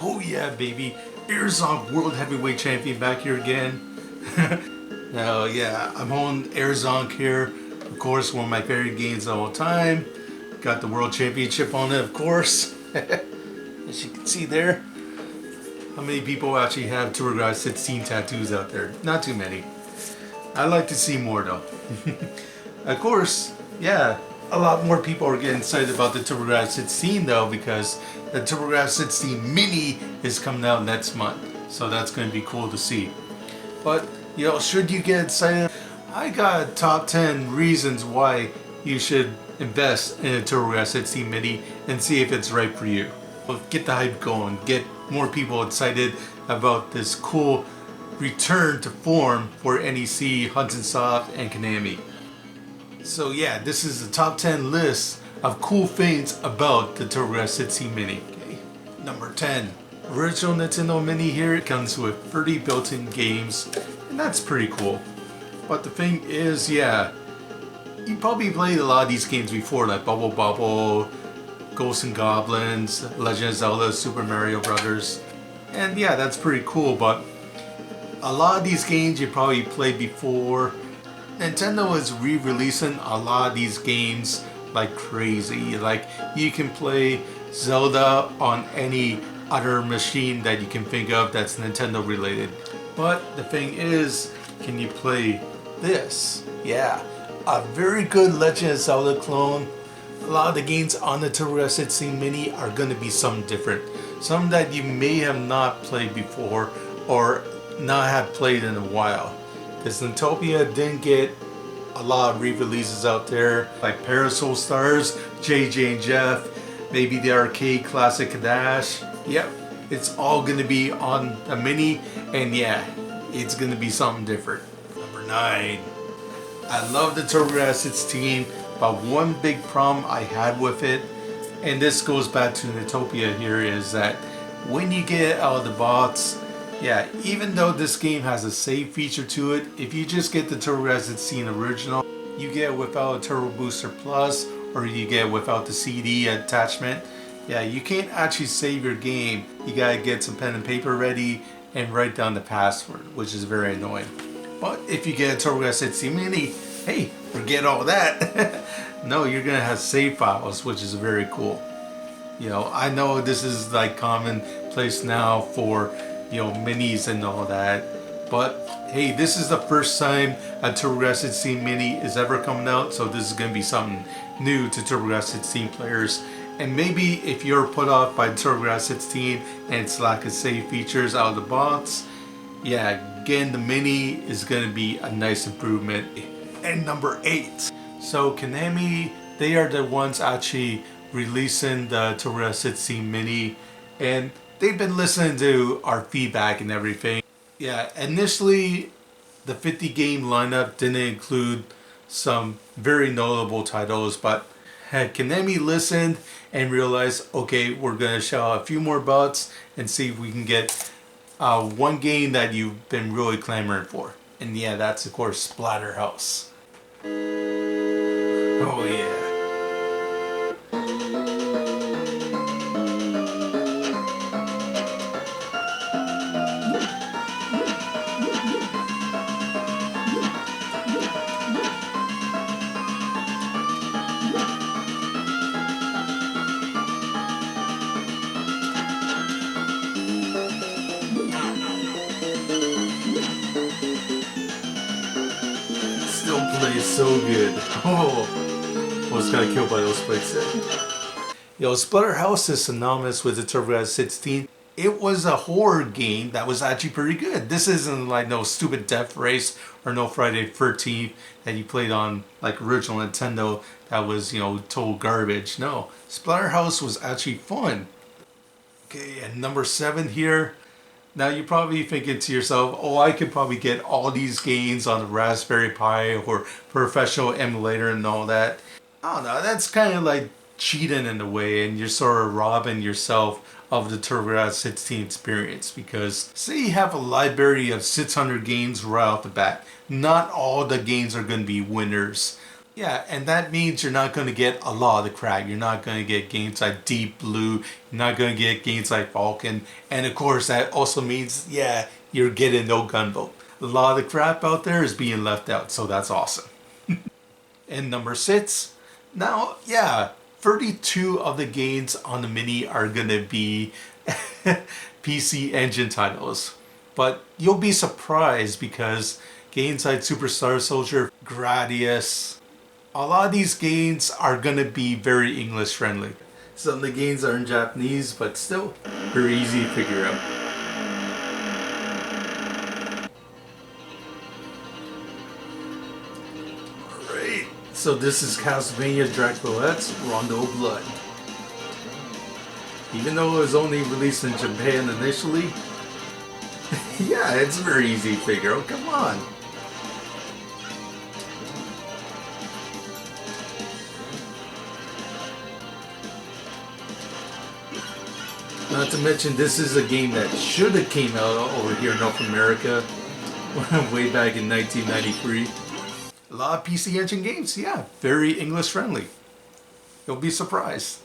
Oh yeah, baby. Airzone World Heavyweight Champion back here again. Now, yeah, I'm on Airzone here. Of course, one of my favorite games of all time. Got the World Championship on it, of course. As you can see there. How many people actually have TurboGrafx-16 tattoos out there? Not too many. I'd like to see more though. Of course, yeah, a lot more people are getting excited about the TurboGrafx-16 though, because the TurboGrafx-16 Mini is coming out next month. So that's going to be cool to see. But, you know, should you get excited? I got top 10 reasons why you should invest in a TurboGrafx-16 Mini and see if it's right for you. Get the hype going, get more people excited about this cool return to form for NEC, Hudson Soft, and Konami. So yeah, this is the top 10 list of cool things about the TurboGrafx-16 Mini. Okay. Number 10. Original Nintendo Mini here. It comes with 30 built-in games, and that's pretty cool. But the thing is, yeah, you probably played a lot of these games before, like Bubble Bobble, Ghosts and Goblins, Legend of Zelda, Super Mario Brothers. And yeah, that's pretty cool, but a lot of these games you probably played before. Nintendo is re-releasing a lot of these games like crazy. Like, you can play Zelda on any other machine that you can think of that's Nintendo related. But the thing is, can you play this? Yeah, a very good Legend of Zelda clone. A lot of the games on the TurboGrafx-16 Mini are going to be something different. Some that you may have not played before or not have played in a while. Because Zootopia didn't get a lot of re-releases out there, like Parasol Stars, JJ and Jeff, maybe the arcade classic Dash. Yep, it's all going to be on a Mini, and yeah, it's going to be something different. Number 9. I love the TurboGrafx-16, but one big problem I had with it, and this goes back to Zootopia here, is that when you get it out of the box, yeah, even though this game has a save feature to it, if you just get the TurboGrafx-16 original, you get it without a Turbo Booster Plus, or you get it without the CD attachment. Yeah, you can't actually save your game. You gotta get some pen and paper ready and write down the password, which is very annoying. But if you get a TurboGrafx-16 Mini, hey, forget all that. No, you're gonna have save files, which is very cool. You know, I know this is like commonplace now for, you know, minis and all that, but hey, this is the first time a TurboGrafx-16 Mini is ever coming out, so this is going to be something new to TurboGrafx-16 players. And maybe if you're put off by TurboGrafx-16 and its lack of save features out of the box, yeah, getting the Mini is going to be a nice improvement. And number 8. So Konami, they are the ones actually releasing the TurboGrafx-16 Mini, and they've been listening to our feedback and everything. Yeah, initially the 50 game lineup didn't include some very notable titles, but had Konami listened and realized, okay, we're going to shell out a few more bucks and see if we can get one game that you've been really clamoring for. And yeah, that's of course Splatterhouse. Oh yeah. Still plays so good. Oh, almost got killed by those spikes there. Yo, Splatterhouse is synonymous with the TurboGrafx-16. It was a horror game that was actually pretty good. This isn't like no stupid Death Race or no Friday the 13th that you played on like original Nintendo that was, you know, total garbage. No, Splatterhouse was actually fun. Okay, and number 7 here. Now you're probably thinking to yourself, oh, I could probably get all these games on the Raspberry Pi or professional emulator and all that. I don't know, that's kind of like cheating in a way, and you're sort of robbing yourself of the TurboGrafx-16 experience, because say you have a library of 600 games right off the bat, not all the games are going to be winners. Yeah, and that means you're not going to get a lot of the crap. You're not going to get games like Deep Blue. You're not going to get games like Falcon. And of course, that also means, yeah, you're getting no gunboat. A lot of the crap out there is being left out, so that's awesome. And number 6, now, yeah, 32 of the games on the Mini are going to be PC Engine titles. But you'll be surprised because games like Superstar Soldier, Gradius, a lot of these games are going to be very English friendly. Some of the games are in Japanese, but still very easy to figure out. Alright, so this is Castlevania Dracula's Rondo of Blood. Even though it was only released in Japan initially, yeah, it's very easy to figure out. Come on. Not to mention, this is a game that should have came out over here in North America way back in 1993. A lot of PC Engine games, yeah, very English friendly. You'll be surprised.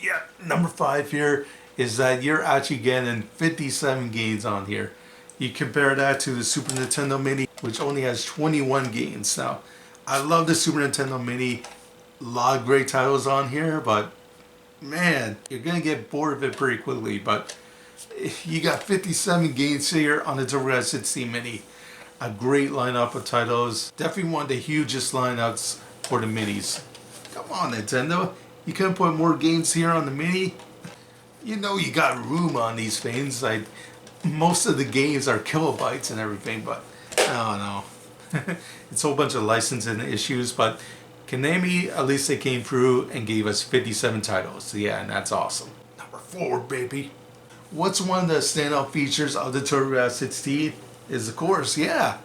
Yeah, number 5 here is that you're actually getting 57 games on here. You compare that to the Super Nintendo Mini, which only has 21 games. Now, I love the Super Nintendo Mini. A lot of great titles on here, but man, you're gonna get bored of it pretty quickly. But you got 57 games here on the TurboGrafx-16 Mini. A great lineup of titles. Definitely one of the hugest lineups for the Minis. Come on, Nintendo. You couldn't put more games here on the Mini? You know you got room on these things. Like, most of the games are kilobytes and everything, but I don't know. It's a whole bunch of licensing issues, but Konami, at least they came through and gave us 57 titles. So yeah, and that's awesome. Number 4, baby. What's one of the standout features of the TurboGrafx-16 is, of course, yeah,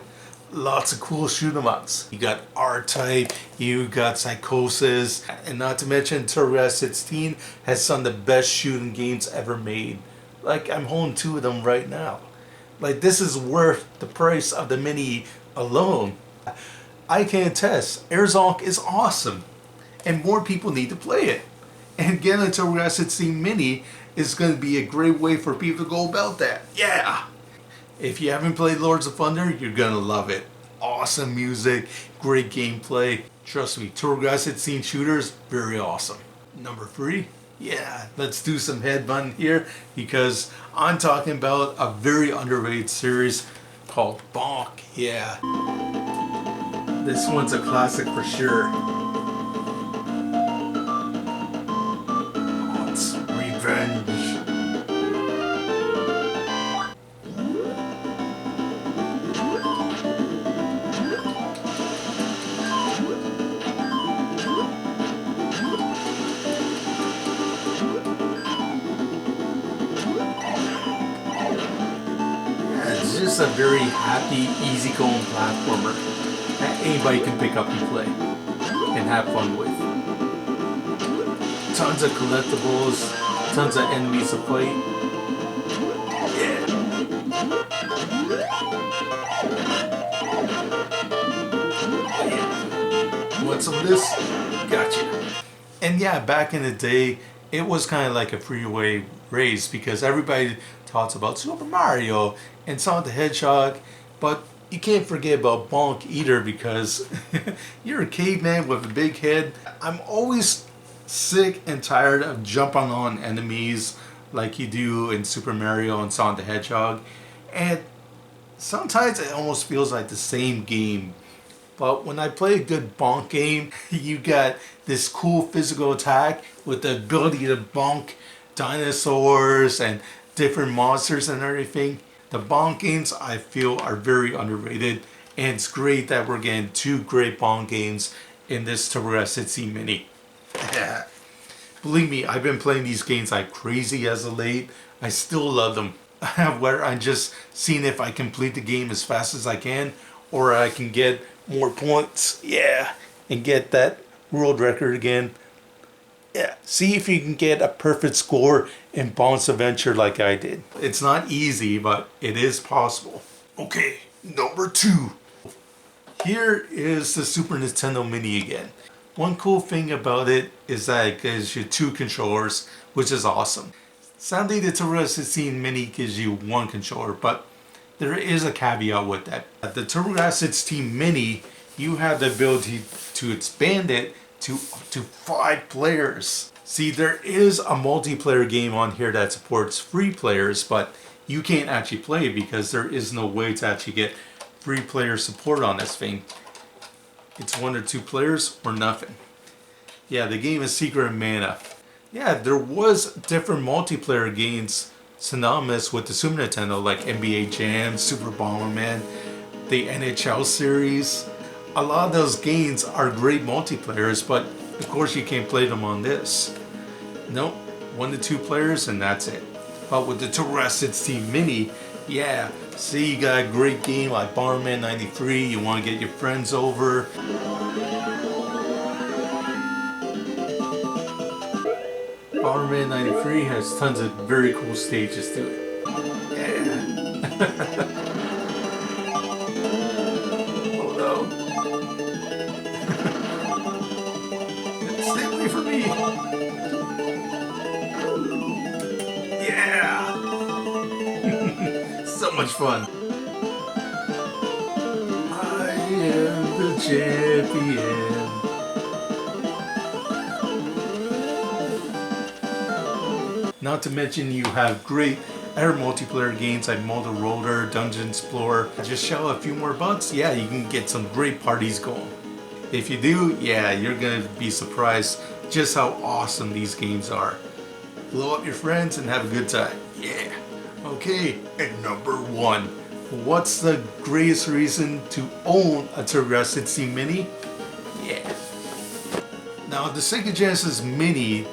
lots of cool shoot 'em ups. You got R-Type, you got Psychosis, and not to mention TurboGrafx-16 has some of the best shooting games ever made. Like, I'm holding 2 of them right now. Like, this is worth the price of the Mini alone. I can attest, Airzonk is awesome, and more people need to play it. And getting a TurboGrafx-16 Mini is going to be a great way for people to go about that. Yeah! If you haven't played Lords of Thunder, you're going to love it. Awesome music, great gameplay. Trust me, TurboGrafx-16 shooters, very awesome. Number 3, yeah, let's do some headbutting here because I'm talking about a very underrated series called Bonk. Yeah. This one's a classic for sure. Oh, it's revenge. It's just a very happy, easygoing platformer that anybody can pick up and play and have fun with. Tons of collectibles, tons of enemies to fight. Yeah. Want some of this? Gotcha. And yeah, back in the day, it was kind of like a freeway race because everybody talks about Super Mario and Sonic the Hedgehog, but you can't forget about Bonk either because you're a caveman with a big head. I'm always sick and tired of jumping on enemies like you do in Super Mario and Sonic the Hedgehog, and sometimes it almost feels like the same game. But when I play a good bonk game, you got this cool physical attack with the ability to bonk dinosaurs and different monsters and everything. The bonk games, I feel, are very underrated, and it's great that we're getting 2 great bonk games in this TurboGrafx-16 Mini. Believe me, I've been playing these games like crazy as of late. I still love them. Where I'm just seeing if I complete the game as fast as I can, or I can get more points, yeah, and get that world record again. Yeah, see if you can get a perfect score in Bonk's Adventure like I did. It's not easy, but it is possible. Okay, number 2. Here is the Super Nintendo Mini again. One cool thing about it is that it gives you 2 controllers, which is awesome. Sadly, the TurboGrafx-16 Mini gives you 1 controller, but there is a caveat with that. At the TurboGrafx-16 Mini, you have the ability to expand it to up to 5 players. See, there is a multiplayer game on here that supports 3 players, but you can't actually play it because there is no way to actually get 3 player support on this thing. It's 1 or 2 players or nothing. Yeah, the game is Secret of Mana. Yeah, there was different multiplayer games synonymous with the Super Nintendo, like NBA Jam, Super Bomberman, the NHL series. A lot of those games are great multiplayers, but of course you can't play them on this. Nope, 1 to 2 players and that's it. But with the TurboGrafx-16 Mini, yeah, see, you got a great game like Bomberman 93, you want to get your friends over. Bomberman 93 has tons of very cool stages to it. Yeah. Oh no. Stay away from me. Yeah. So much fun. I am the champion. Not to mention you have great other multiplayer games like Motor Roller, Dungeon Explorer. Just shell a few more bucks, yeah, you can get some great parties going. If you do, yeah, you're gonna be surprised just how awesome these games are. Blow up your friends and have a good time. Yeah. Okay, and number 1. What's the greatest reason to own a TurboGrafx-16 Mini? Yeah. Now the Sega Genesis Mini,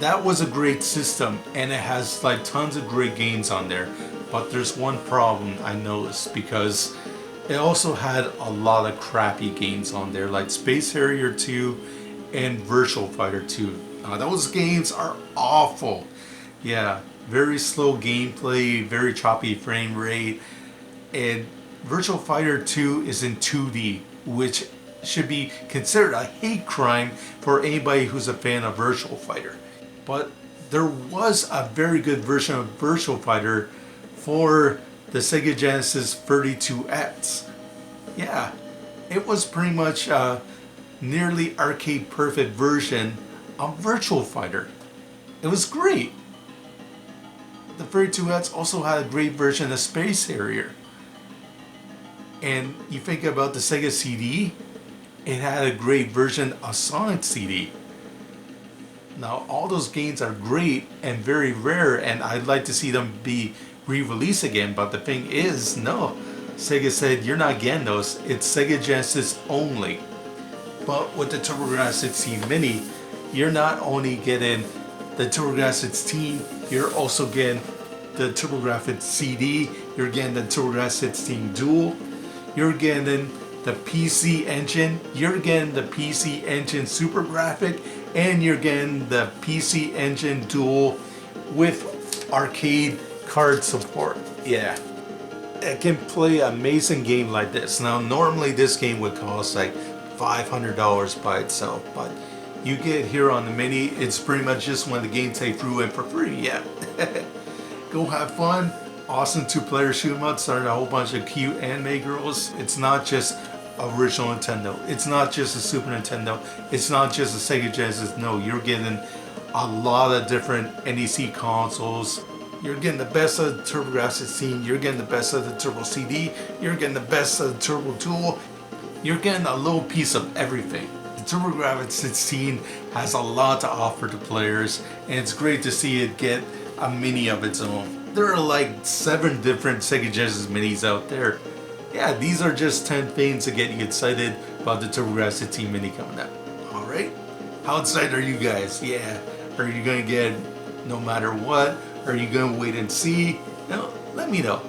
that was a great system and it has like tons of great games on there, but there's one problem I noticed, because it also had a lot of crappy games on there like Space Harrier 2 and Virtual Fighter 2. Those games are awful. Yeah, very slow gameplay, very choppy frame rate, and Virtual Fighter 2 is in 2D, which should be considered a hate crime for anybody who's a fan of Virtual Fighter. But there was a very good version of Virtual Fighter for the Sega Genesis 32X. Yeah, it was pretty much a nearly arcade perfect version of Virtual Fighter. It was great. The 32X also had a great version of Space Harrier. And you think about the Sega CD, it had a great version of Sonic CD. Now all those games are great and very rare, and I'd like to see them be re-released again, but the thing is, no. Sega said, you're not getting those, it's Sega Genesis only. But with the TurboGrafx-16 Mini, you're not only getting the TurboGrafx-16, you're also getting the TurboGrafx CD, you're getting the TurboGrafx-16 Dual, you're getting the PC Engine, you're getting the PC Engine Super Graphic, and you're getting the PC Engine Dual with arcade card support. Yeah, it can play an amazing game like this. Now normally this game would cost like $500 by itself, but you get here on the Mini, it's pretty much just one of the games they threw in for free. Yeah. Go have fun. Awesome 2-player shoot 'em up, starting a whole bunch of cute anime girls. It's not just original Nintendo. It's not just a Super Nintendo. It's not just a Sega Genesis. No, you're getting a lot of different NEC consoles. You're getting the best of the TurboGrafx-16. You're getting the best of the Turbo CD. You're getting the best of the Turbo Dual. You're getting a little piece of everything. The TurboGrafx-16 has a lot to offer to players, and it's great to see it get a Mini of its own. There are like 7 different Sega Genesis Minis out there. Yeah, these are just 10 things to get you excited about the TurboGrafx-16 Mini coming up. Alright? How excited are you guys? Yeah. Are you going to get it no matter what? Are you going to wait and see? No, let me know.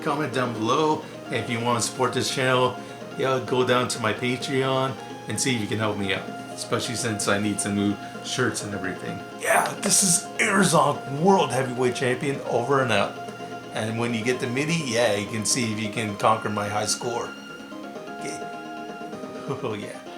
Comment down below. And if you want to support this channel, yeah, go down to my Patreon and see if you can help me out. Especially since I need some new shirts and everything. Yeah, this is Airzon World Heavyweight Champion, over and out. And when you get the Mini, yeah, you can see if you can conquer my high score. Okay. Oh yeah.